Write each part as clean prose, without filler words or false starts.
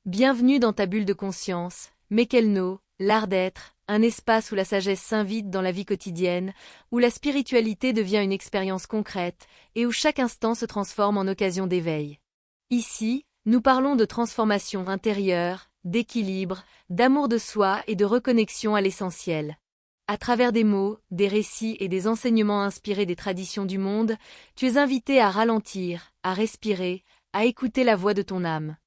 Bienvenue dans ta bulle de conscience, Mekelno, l'art d'être, un espace où la sagesse s'invite dans la vie quotidienne, où la spiritualité devient une expérience concrète et où chaque instant se transforme en occasion d'éveil. Ici, nous parlons de transformation intérieure, d'équilibre, d'amour de soi et de reconnexion à l'essentiel. À travers des mots, des récits et des enseignements inspirés des traditions du monde, tu es invité à ralentir, à respirer, à écouter la voix de ton âme.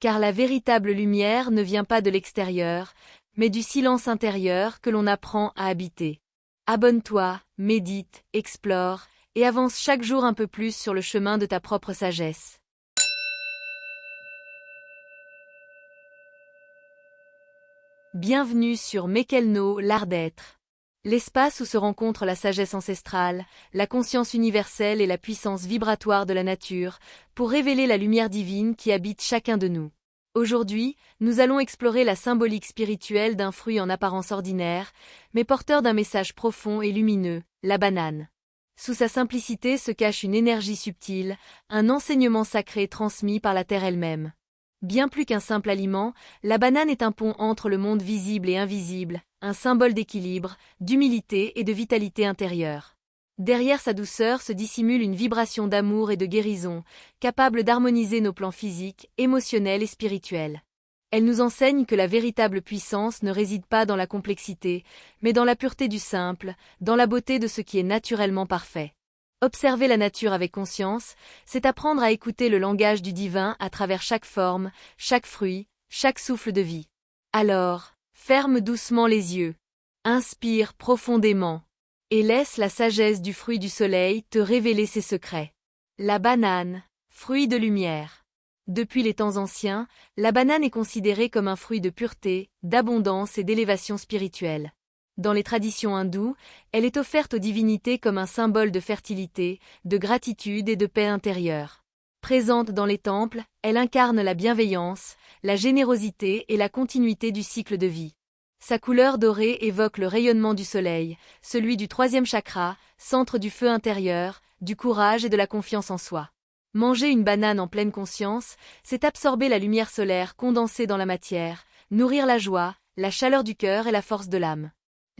Car la véritable lumière ne vient pas de l'extérieur, mais du silence intérieur que l'on apprend à habiter. Abonne-toi, médite, explore, et avance chaque jour un peu plus sur le chemin de ta propre sagesse. Bienvenue sur Mekelno, l'art d'être. L'espace où se rencontrent la sagesse ancestrale, la conscience universelle et la puissance vibratoire de la nature, pour révéler la lumière divine qui habite chacun de nous. Aujourd'hui, nous allons explorer la symbolique spirituelle d'un fruit en apparence ordinaire, mais porteur d'un message profond et lumineux, la banane. Sous sa simplicité se cache une énergie subtile, un enseignement sacré transmis par la terre elle-même. Bien plus qu'un simple aliment, la banane est un pont entre le monde visible et invisible, un symbole d'équilibre, d'humilité et de vitalité intérieure. Derrière sa douceur se dissimule une vibration d'amour et de guérison, capable d'harmoniser nos plans physiques, émotionnels et spirituels. Elle nous enseigne que la véritable puissance ne réside pas dans la complexité, mais dans la pureté du simple, dans la beauté de ce qui est naturellement parfait. Observer la nature avec conscience, c'est apprendre à écouter le langage du divin à travers chaque forme, chaque fruit, chaque souffle de vie. Alors, ferme doucement les yeux. Inspire profondément. Et laisse la sagesse du fruit du soleil te révéler ses secrets. La banane, fruit de lumière. Depuis les temps anciens, la banane est considérée comme un fruit de pureté, d'abondance et d'élévation spirituelle. Dans les traditions hindoues, elle est offerte aux divinités comme un symbole de fertilité, de gratitude et de paix intérieure. Présente dans les temples, elle incarne la bienveillance, la générosité et la continuité du cycle de vie. Sa couleur dorée évoque le rayonnement du soleil, celui du troisième chakra, centre du feu intérieur, du courage et de la confiance en soi. Manger une banane en pleine conscience, c'est absorber la lumière solaire condensée dans la matière, nourrir la joie, la chaleur du cœur et la force de l'âme.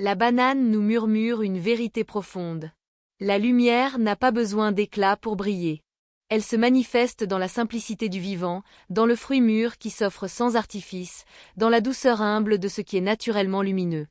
La banane nous murmure une vérité profonde. La lumière n'a pas besoin d'éclat pour briller. Elle se manifeste dans la simplicité du vivant, dans le fruit mûr qui s'offre sans artifice, dans la douceur humble de ce qui est naturellement lumineux.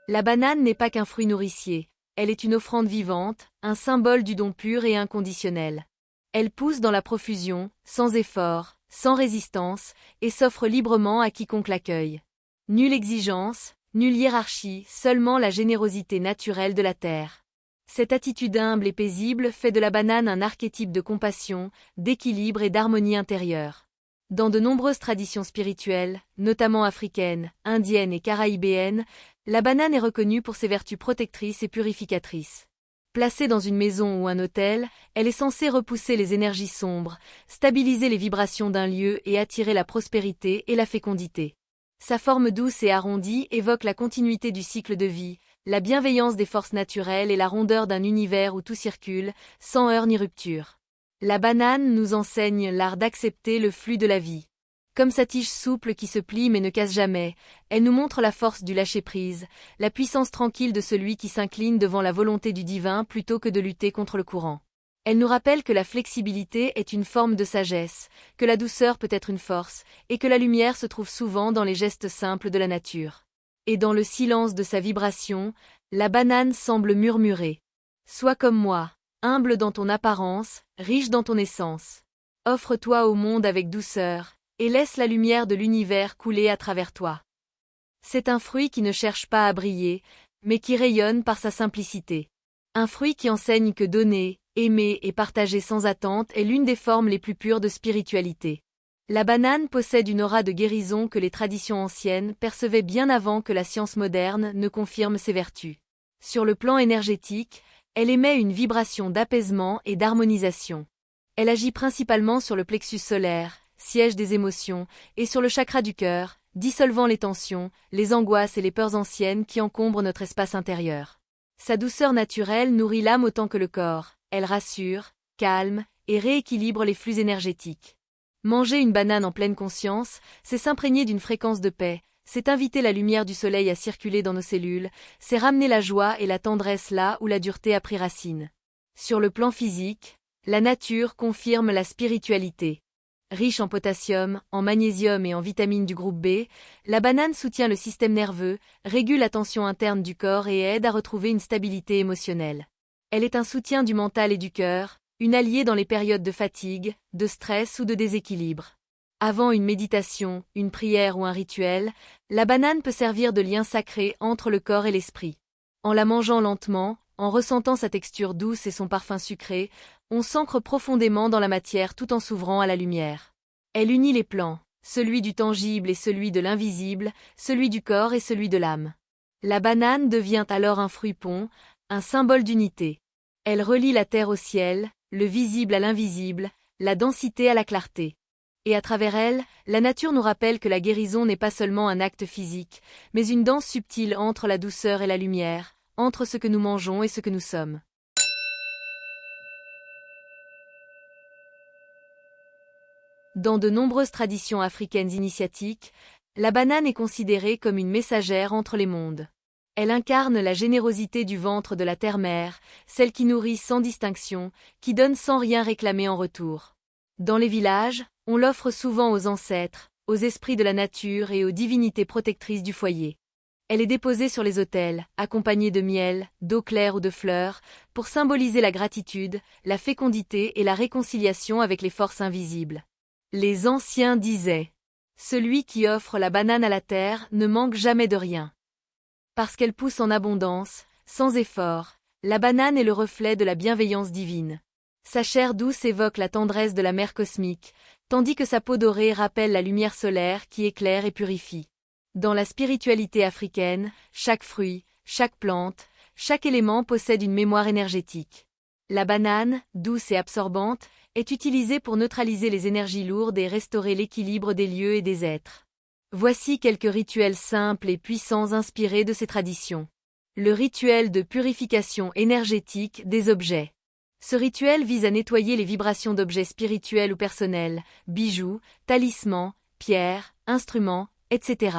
La banane n'est pas qu'un fruit nourricier, elle est une offrande vivante, un symbole du don pur et inconditionnel. Elle pousse dans la profusion, sans effort, sans résistance, et s'offre librement à quiconque l'accueille. Nulle exigence, nulle hiérarchie, seulement la générosité naturelle de la terre. Cette attitude humble et paisible fait de la banane un archétype de compassion, d'équilibre et d'harmonie intérieure. Dans de nombreuses traditions spirituelles, notamment africaines, indiennes et caraïbéennes, la banane est reconnue pour ses vertus protectrices et purificatrices. Placée dans une maison ou un hôtel, elle est censée repousser les énergies sombres, stabiliser les vibrations d'un lieu et attirer la prospérité et la fécondité. Sa forme douce et arrondie évoque la continuité du cycle de vie, la bienveillance des forces naturelles et la rondeur d'un univers où tout circule, sans heurts ni rupture. La banane nous enseigne l'art d'accepter le flux de la vie. Comme sa tige souple qui se plie mais ne casse jamais, elle nous montre la force du lâcher-prise, la puissance tranquille de celui qui s'incline devant la volonté du divin plutôt que de lutter contre le courant. Elle nous rappelle que la flexibilité est une forme de sagesse, que la douceur peut être une force, et que la lumière se trouve souvent dans les gestes simples de la nature. Et dans le silence de sa vibration, la banane semble murmurer. Sois comme moi, humble dans ton apparence, riche dans ton essence. Offre-toi au monde avec douceur, et laisse la lumière de l'univers couler à travers toi. C'est un fruit qui ne cherche pas à briller, mais qui rayonne par sa simplicité. Un fruit qui enseigne que donner, aimer et partager sans attente est l'une des formes les plus pures de spiritualité. La banane possède une aura de guérison que les traditions anciennes percevaient bien avant que la science moderne ne confirme ses vertus. Sur le plan énergétique, elle émet une vibration d'apaisement et d'harmonisation. Elle agit principalement sur le plexus solaire, siège des émotions, et sur le chakra du cœur, dissolvant les tensions, les angoisses et les peurs anciennes qui encombrent notre espace intérieur. Sa douceur naturelle nourrit l'âme autant que le corps, elle rassure, calme et rééquilibre les flux énergétiques. Manger une banane en pleine conscience, c'est s'imprégner d'une fréquence de paix, c'est inviter la lumière du soleil à circuler dans nos cellules, c'est ramener la joie et la tendresse là où la dureté a pris racine. Sur le plan physique, la nature confirme la spiritualité. Riche en potassium, en magnésium et en vitamines du groupe B, la banane soutient le système nerveux, régule la tension interne du corps et aide à retrouver une stabilité émotionnelle. Elle est un soutien du mental et du cœur, une alliée dans les périodes de fatigue, de stress ou de déséquilibre. Avant une méditation, une prière ou un rituel, la banane peut servir de lien sacré entre le corps et l'esprit. En la mangeant lentement, en ressentant sa texture douce et son parfum sucré, on s'ancre profondément dans la matière tout en s'ouvrant à la lumière. Elle unit les plans, celui du tangible et celui de l'invisible, celui du corps et celui de l'âme. La banane devient alors un fruit pont, un symbole d'unité. Elle relie la terre au ciel, le visible à l'invisible, la densité à la clarté. Et à travers elle, la nature nous rappelle que la guérison n'est pas seulement un acte physique, mais une danse subtile entre la douceur et la lumière, entre ce que nous mangeons et ce que nous sommes. Dans de nombreuses traditions africaines initiatiques, la banane est considérée comme une messagère entre les mondes. Elle incarne la générosité du ventre de la terre-mère, celle qui nourrit sans distinction, qui donne sans rien réclamer en retour. Dans les villages, on l'offre souvent aux ancêtres, aux esprits de la nature et aux divinités protectrices du foyer. Elle est déposée sur les autels, accompagnée de miel, d'eau claire ou de fleurs, pour symboliser la gratitude, la fécondité et la réconciliation avec les forces invisibles. Les anciens disaient « Celui qui offre la banane à la terre ne manque jamais de rien ». Parce qu'elle pousse en abondance, sans effort, la banane est le reflet de la bienveillance divine. Sa chair douce évoque la tendresse de la mère cosmique, tandis que sa peau dorée rappelle la lumière solaire qui éclaire et purifie. Dans la spiritualité africaine, chaque fruit, chaque plante, chaque élément possède une mémoire énergétique. La banane, douce et absorbante, est utilisée pour neutraliser les énergies lourdes et restaurer l'équilibre des lieux et des êtres. Voici quelques rituels simples et puissants inspirés de ces traditions. Le rituel de purification énergétique des objets. Ce rituel vise à nettoyer les vibrations d'objets spirituels ou personnels, bijoux, talismans, pierres, instruments, etc.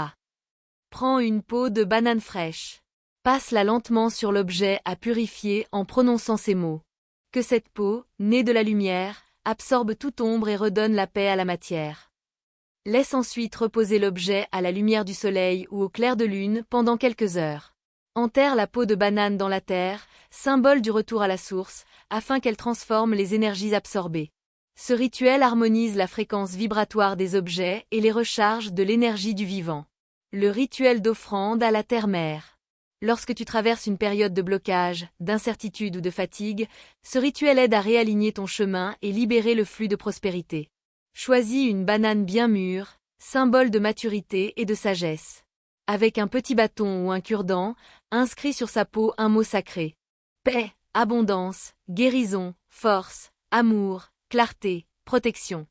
Prends une peau de banane fraîche. Passe-la lentement sur l'objet à purifier en prononçant ces mots. Que cette peau, née de la lumière, absorbe toute ombre et redonne la paix à la matière. Laisse ensuite reposer l'objet à la lumière du soleil ou au clair de lune pendant quelques heures. Enterre la peau de banane dans la terre, symbole du retour à la source, afin qu'elle transforme les énergies absorbées. Ce rituel harmonise la fréquence vibratoire des objets et les recharge de l'énergie du vivant. Le rituel d'offrande à la terre-mère. Lorsque tu traverses une période de blocage, d'incertitude ou de fatigue, ce rituel aide à réaligner ton chemin et libérer le flux de prospérité. Choisis une banane bien mûre, symbole de maturité et de sagesse. Avec un petit bâton ou un cure-dent, inscris sur sa peau un mot sacré. Paix, abondance, guérison, force, amour, clarté, protection.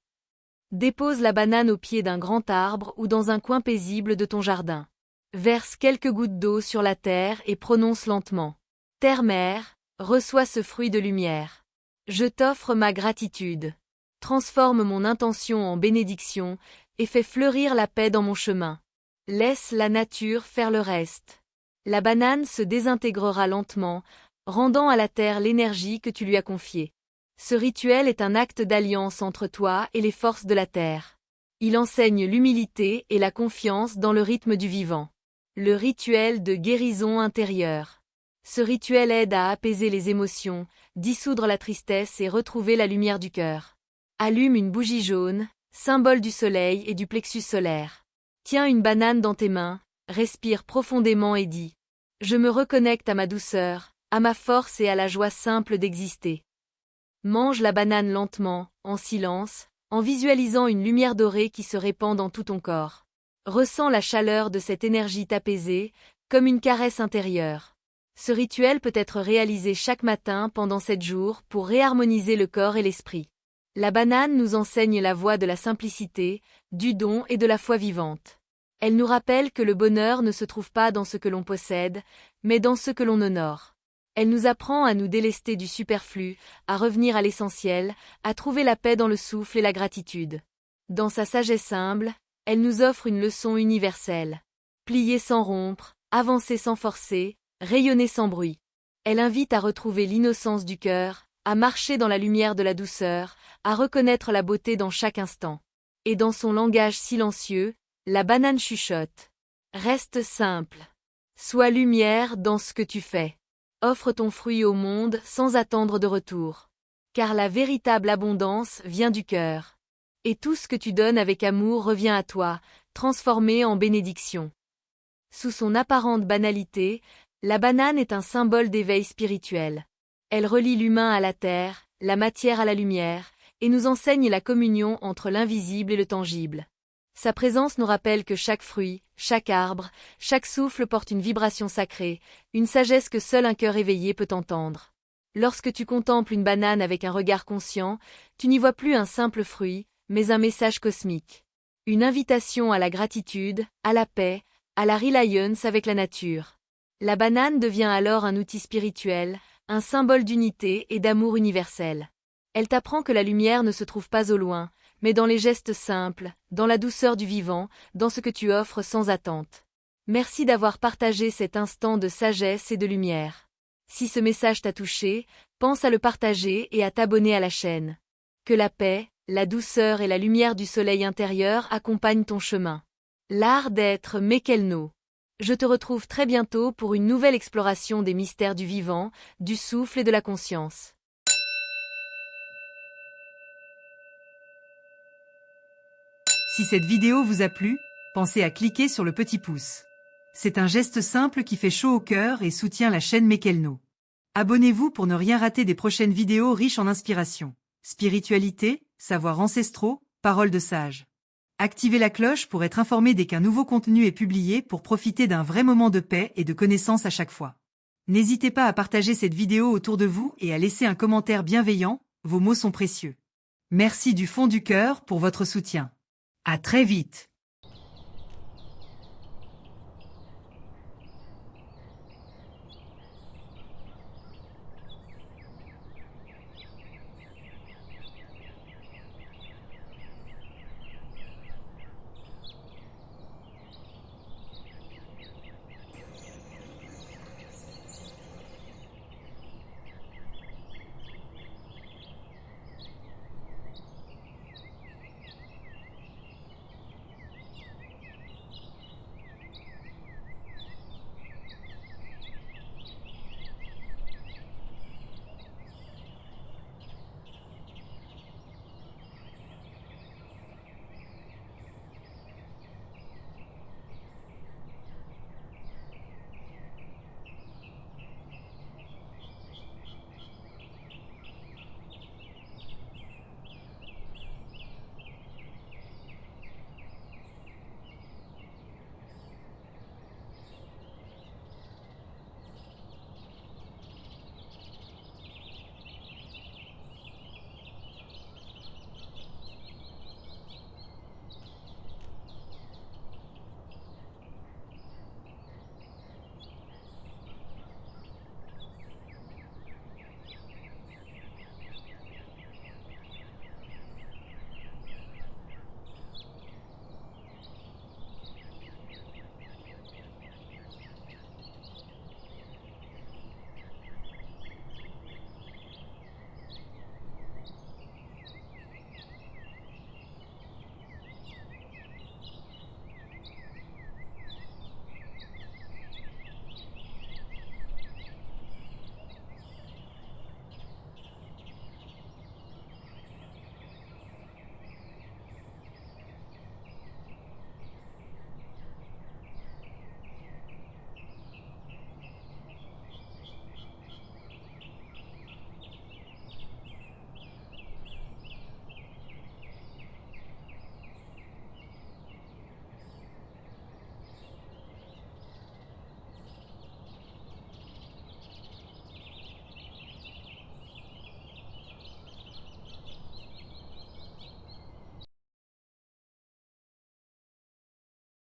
Dépose la banane au pied d'un grand arbre ou dans un coin paisible de ton jardin. Verse quelques gouttes d'eau sur la terre et prononce lentement. Terre-mère, reçois ce fruit de lumière. Je t'offre ma gratitude. Transforme mon intention en bénédiction et fais fleurir la paix dans mon chemin. Laisse la nature faire le reste. La banane se désintégrera lentement, rendant à la terre l'énergie que tu lui as confiée. Ce rituel est un acte d'alliance entre toi et les forces de la terre. Il enseigne l'humilité et la confiance dans le rythme du vivant. Le rituel de guérison intérieure. Ce rituel aide à apaiser les émotions, dissoudre la tristesse et retrouver la lumière du cœur. Allume une bougie jaune, symbole du soleil et du plexus solaire. Tiens une banane dans tes mains, respire profondément et dis « Je me reconnecte à ma douceur, à ma force et à la joie simple d'exister ». Mange la banane lentement, en silence, en visualisant une lumière dorée qui se répand dans tout ton corps. Ressens la chaleur de cette énergie t'apaiser, comme une caresse intérieure. Ce rituel peut être réalisé chaque matin pendant 7 jours pour réharmoniser le corps et l'esprit. La banane nous enseigne la voie de la simplicité, du don et de la foi vivante. Elle nous rappelle que le bonheur ne se trouve pas dans ce que l'on possède, mais dans ce que l'on honore. Elle nous apprend à nous délester du superflu, à revenir à l'essentiel, à trouver la paix dans le souffle et la gratitude. Dans sa sagesse humble, elle nous offre une leçon universelle. Plier sans rompre, avancer sans forcer, rayonner sans bruit. Elle invite à retrouver l'innocence du cœur, à marcher dans la lumière de la douceur, à reconnaître la beauté dans chaque instant. Et dans son langage silencieux, la banane chuchote. Reste simple. Sois lumière dans ce que tu fais. Offre ton fruit au monde sans attendre de retour. Car la véritable abondance vient du cœur. Et tout ce que tu donnes avec amour revient à toi, transformé en bénédiction. Sous son apparente banalité, la banane est un symbole d'éveil spirituel. Elle relie l'humain à la terre, la matière à la lumière, et nous enseigne la communion entre l'invisible et le tangible. Sa présence nous rappelle que chaque fruit, chaque arbre, chaque souffle porte une vibration sacrée, une sagesse que seul un cœur éveillé peut entendre. Lorsque tu contemples une banane avec un regard conscient, tu n'y vois plus un simple fruit, mais un message cosmique. Une invitation à la gratitude, à la paix, à la reliance avec la nature. La banane devient alors un outil spirituel, un symbole d'unité et d'amour universel. Elle t'apprend que la lumière ne se trouve pas au loin, mais dans les gestes simples, dans la douceur du vivant, dans ce que tu offres sans attente. Merci d'avoir partagé cet instant de sagesse et de lumière. Si ce message t'a touché, pense à le partager et à t'abonner à la chaîne. Que la paix, la douceur et la lumière du soleil intérieur accompagnent ton chemin. L'art d'être Mekelno. Je te retrouve très bientôt pour une nouvelle exploration des mystères du vivant, du souffle et de la conscience. Si cette vidéo vous a plu, pensez à cliquer sur le petit pouce. C'est un geste simple qui fait chaud au cœur et soutient la chaîne Mekelno. Abonnez-vous pour ne rien rater des prochaines vidéos riches en inspiration, spiritualité, savoirs ancestraux, paroles de sages. Activez la cloche pour être informé dès qu'un nouveau contenu est publié pour profiter d'un vrai moment de paix et de connaissance à chaque fois. N'hésitez pas à partager cette vidéo autour de vous et à laisser un commentaire bienveillant, vos mots sont précieux. Merci du fond du cœur pour votre soutien. À très vite.